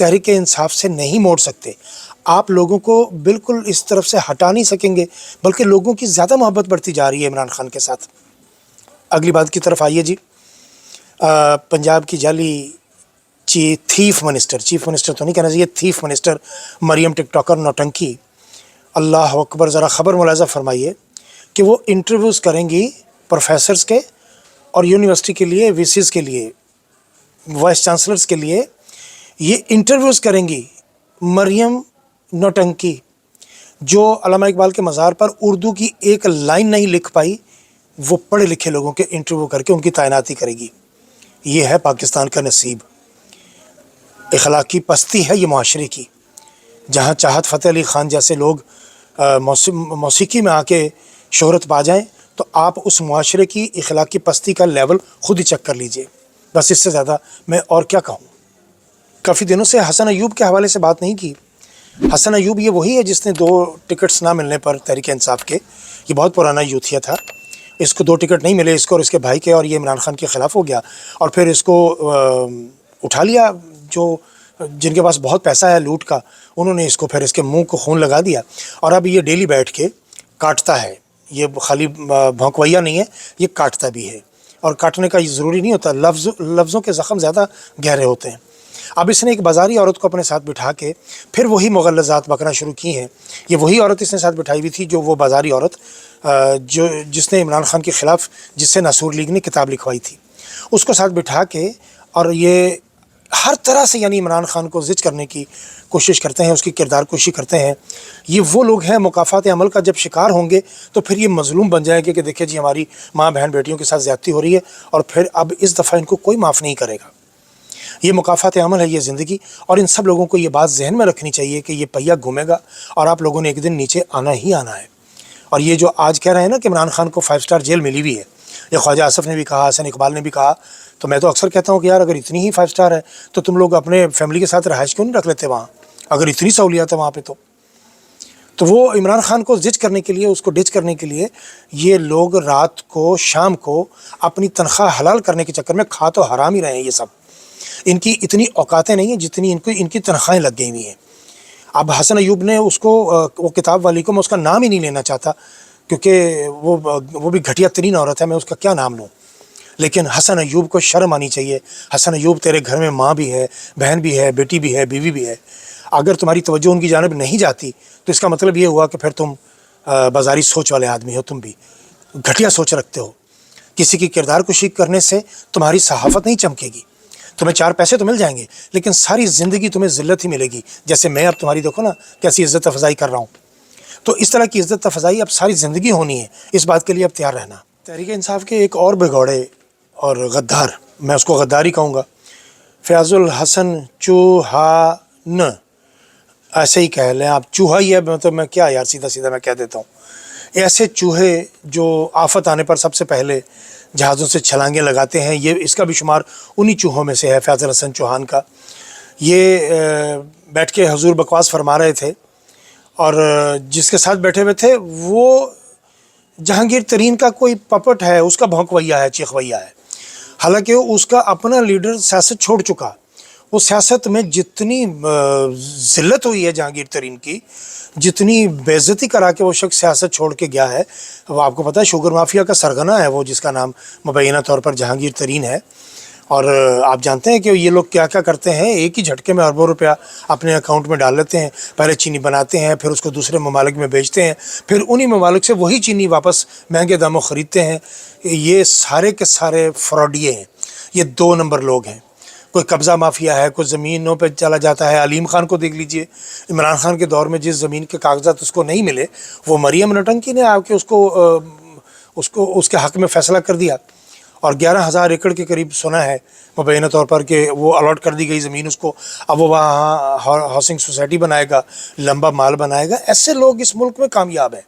تحریک انصاف سے نہیں موڑ سکتے. آپ لوگوں کو بالکل اس طرف سے ہٹا نہیں سکیں گے، بلکہ لوگوں کی زیادہ محبت بڑھتی جا رہی ہے عمران خان کے ساتھ. اگلی بات کی طرف آئیے جی. پنجاب کی جعلی چیف منسٹر تو نہیں کہنا چاہیے، تھیف منسٹر مریم ٹک ٹاکر نوٹنکی، اللہ اکبر. ذرا خبر ملاحظہ فرمائیے کہ وہ انٹرویوز کریں گی پروفیسرز کے اور یونیورسٹی کے لیے، وی سیز کے لیے، وائس چانسلرز کے لیے یہ انٹرویوز کریں گی مریم نوٹنکی، جو علامہ اقبال کے مزار پر اردو کی ایک لائن نہیں لکھ پائی، وہ پڑھے لکھے لوگوں کے انٹرویو کر کے ان کی تعیناتی کرے گی. یہ ہے پاکستان کا نصیب. اخلاقی پستی ہے یہ معاشرے کی. جہاں چاہت فتح علی خان جیسے لوگ موسیقی میں آ کے شہرت پا جائیں، تو آپ اس معاشرے کی اخلاقی پستی کا لیول خود ہی چیک کر لیجئے. بس اس سے زیادہ میں اور کیا کہوں. کافی دنوں سے حسن ایوب کے حوالے سے بات نہیں کی. حسن ایوب یہ وہی ہے جس نے 2 ٹکٹس نہ ملنے پر تحریک انصاف کے، یہ بہت پرانا یوتھیا تھا، اس کو 2 ٹکٹ نہیں ملے، اس کو اور اس کے بھائی کے، اور یہ عمران خان کے خلاف ہو گیا، اور پھر اس کو اٹھا لیا جو جن کے پاس بہت پیسہ ہے لوٹ کا، انہوں نے اس کو پھر اس کے منہ کو خون لگا دیا، اور اب یہ ڈیلی بیٹھ کے کاٹتا ہے. یہ خالی بھونکویا نہیں ہے، یہ کاٹتا بھی ہے. اور کاٹنے کا یہ ضروری نہیں ہوتا، لفظوں کے زخم زیادہ گہرے ہوتے ہیں. اب اس نے ایک بازاری عورت کو اپنے ساتھ بٹھا کے پھر وہی مغلظات بکنا شروع کی ہیں. یہ وہی عورت اس نے ساتھ بٹھائی ہوئی تھی جو وہ بازاری عورت جس نے عمران خان کے خلاف، جس سے ناصور لیگ نے کتاب لکھوائی تھی، اس کو ساتھ بٹھا کے، اور یہ ہر طرح سے یعنی عمران خان کو زج کرنے کی کوشش کرتے ہیں، اس کی کردار کشی کرتے ہیں. یہ وہ لوگ ہیں مکافات عمل کا جب شکار ہوں گے تو پھر یہ مظلوم بن جائیں گے کہ دیکھیں جی ہماری ماں بہن بیٹیوں کے ساتھ زیادتی ہو رہی ہے، اور پھر اب اس دفعہ ان کو کوئی معاف نہیں کرے گا. یہ مکافات عمل ہے، یہ زندگی. اور ان سب لوگوں کو یہ بات ذہن میں رکھنی چاہیے کہ یہ پہیہ گھومے گا اور آپ لوگوں نے ایک دن نیچے آنا ہی آنا ہے. اور یہ جو آج کہہ رہے ہیں نا کہ عمران خان کو 5 سٹار جیل ملی ہوئی ہے، یہ خواجہ آصف نے بھی کہا، حسن اقبال نے بھی کہا، تو میں تو اکثر کہتا ہوں کہ یار اگر اتنی ہی 5 سٹار ہے تو تم لوگ اپنے فیملی کے ساتھ رہائش کیوں نہیں رکھ لیتے وہاں، اگر اتنی سہولیات ہے وہاں پہ. تو وہ عمران خان کو زج کرنے کے لیے، اس کو ڈچ کرنے کے لیے یہ لوگ رات کو شام کو اپنی تنخواہ حلال کرنے کے چکر میں کھا تو حرام ہی رہے ہیں. یہ سب ان کی اتنی اوقاتیں نہیں ہیں جتنی ان کی تنخواہیں لگ گئی ہوئی ہیں. اب حسن ایوب نے اس کو، وہ کتاب والی کو، میں اس کا نام ہی نہیں لینا چاہتا کیونکہ وہ بھی گھٹیا ترین عورت ہے، میں اس کا کیا نام لوں. لیکن حسن ایوب کو شرم آنی چاہیے. حسن ایوب تیرے گھر میں ماں بھی ہے، بہن بھی ہے، بیٹی بھی ہے، بیوی بھی ہے. اگر تمہاری توجہ ان کی جانب نہیں جاتی تو اس کا مطلب یہ ہوا کہ پھر تم بازاری سوچ والے آدمی ہو، تم بھی گھٹیا سوچ رکھتے ہو. کسی کی کردار کشی کرنے سے تمہاری صحافت نہیں چمکے گی. تمہیں 4 پیسے تو مل جائیں گے لیکن ساری زندگی تمہیں ذلت ہی ملے گی. جیسے میں اب تمہاری دیکھو نا کیسی عزت افزائی کر رہا ہوں، تو اس طرح کی عزت افزائی اب ساری زندگی ہونی ہے. اس بات کے لیے اب تیار رہنا. تحریک انصاف کے ایک اور بگوڑے اور غدار، میں اس کو غدار ہی کہوں گا، فیاض الحسن چوہان، ایسے ہی کہہ لیں آپ، چوہا ہی ہے، مطلب میں کیا یار، سیدھا میں کہہ دیتا ہوں. ایسے چوہے جو آفت آنے پر سب سے پہلے جہازوں سے چھلانگیں لگاتے ہیں، یہ اس کا بھی شمار انہی چوہوں میں سے ہے فیاض الحسن چوہان کا. یہ بیٹھ کے حضور بکواس فرما رہے تھے، اور جس کے ساتھ بیٹھے ہوئے تھے وہ جہانگیر ترین کا کوئی پپٹ ہے، اس کا بھونکویا ہے، چیخویا ہے. حالانکہ اس کا اپنا لیڈر سیاست چھوڑ چکا. وہ سیاست میں جتنی ذلت ہوئی ہے جہانگیر ترین کی، جتنی بے عزتی کرا کے وہ شخص سیاست چھوڑ کے گیا ہے. وہ آپ کو پتہ ہے شوگر مافیا کا سرغنہ ہے وہ، جس کا نام مبینہ طور پر جہانگیر ترین ہے. اور آپ جانتے ہیں کہ یہ لوگ کیا کیا کرتے ہیں، ایک ہی جھٹکے میں اربوں روپیہ اپنے اکاؤنٹ میں ڈال لیتے ہیں. پہلے چینی بناتے ہیں، پھر اس کو دوسرے ممالک میں بیچتے ہیں، پھر انہی ممالک سے وہی چینی واپس مہنگے داموں خریدتے ہیں. یہ سارے کے سارے فراڈیے ہیں، یہ 2 نمبر لوگ ہیں. کوئی قبضہ مافیا ہے، کوئی زمینوں پہ چلا جاتا ہے. علیم خان کو دیکھ لیجئے، عمران خان کے دور میں جس زمین کے کاغذات اس کو نہیں ملے، وہ مریم نوٹنکی نے آ کے اس کے حق میں فیصلہ کر دیا، اور 11,000 ایکڑ کے قریب سنا ہے مبینہ طور پر کہ وہ الاٹ کر دی گئی زمین اس کو. اب وہ وہاں ہاؤسنگ سوسائٹی بنائے گا، لمبا مال بنائے گا. ایسے لوگ اس ملک میں کامیاب ہیں.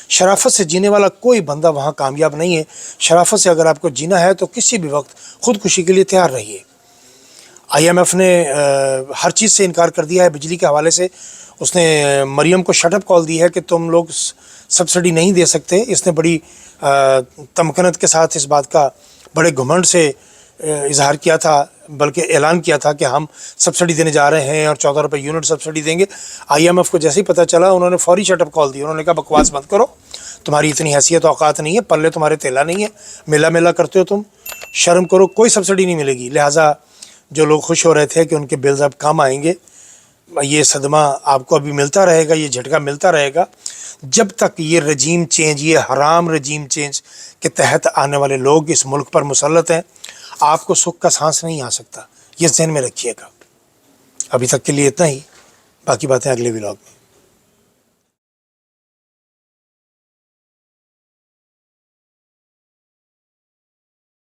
شرافت سے جینے والا کوئی بندہ وہاں کامیاب نہیں ہے. شرافت سے اگر آپ کو جینا ہے تو کسی بھی وقت خودکشی کے لیے تیار رہیے. IMF نے ہر چیز سے انکار کر دیا ہے. بجلی کے حوالے سے اس نے مریم کو شٹ اپ کال دی ہے کہ تم لوگ سبسڈی نہیں دے سکتے. اس نے بڑی تمکنت کے ساتھ اس بات کا بڑے گھمنڈ سے اظہار کیا تھا، بلکہ اعلان کیا تھا کہ ہم سبسڈی دینے جا رہے ہیں اور 14 روپے یونٹ سبسڈی دیں گے۔ IMF کو جیسے ہی پتہ چلا انہوں نے فوری شٹ اپ کال دی، انہوں نے کہا بکواس بند کرو، تمہاری اتنی حیثیت و اوقات نہیں ہے، پلے تمہارے تیلا نہیں ہے، میلا کرتے ہو تم، شرم کرو، کوئی سبسڈی نہیں ملے گی۔ لہٰذا جو لوگ خوش ہو رہے تھے کہ ان کے بلز اب کم آئیں گے، یہ صدمہ آپ کو ابھی ملتا رہے گا، یہ جھٹکا ملتا رہے گا جب تک یہ رجیم چینج، یہ حرام رجیم چینج کے تحت آنے والے لوگ اس ملک پر مسلط ہیں۔ آپ کو سکھ کا سانس نہیں آ سکتا، یہ ذہن میں رکھیے گا۔ ابھی تک کے لیے اتنا ہی، باقی باتیں اگلے ولاگ میں۔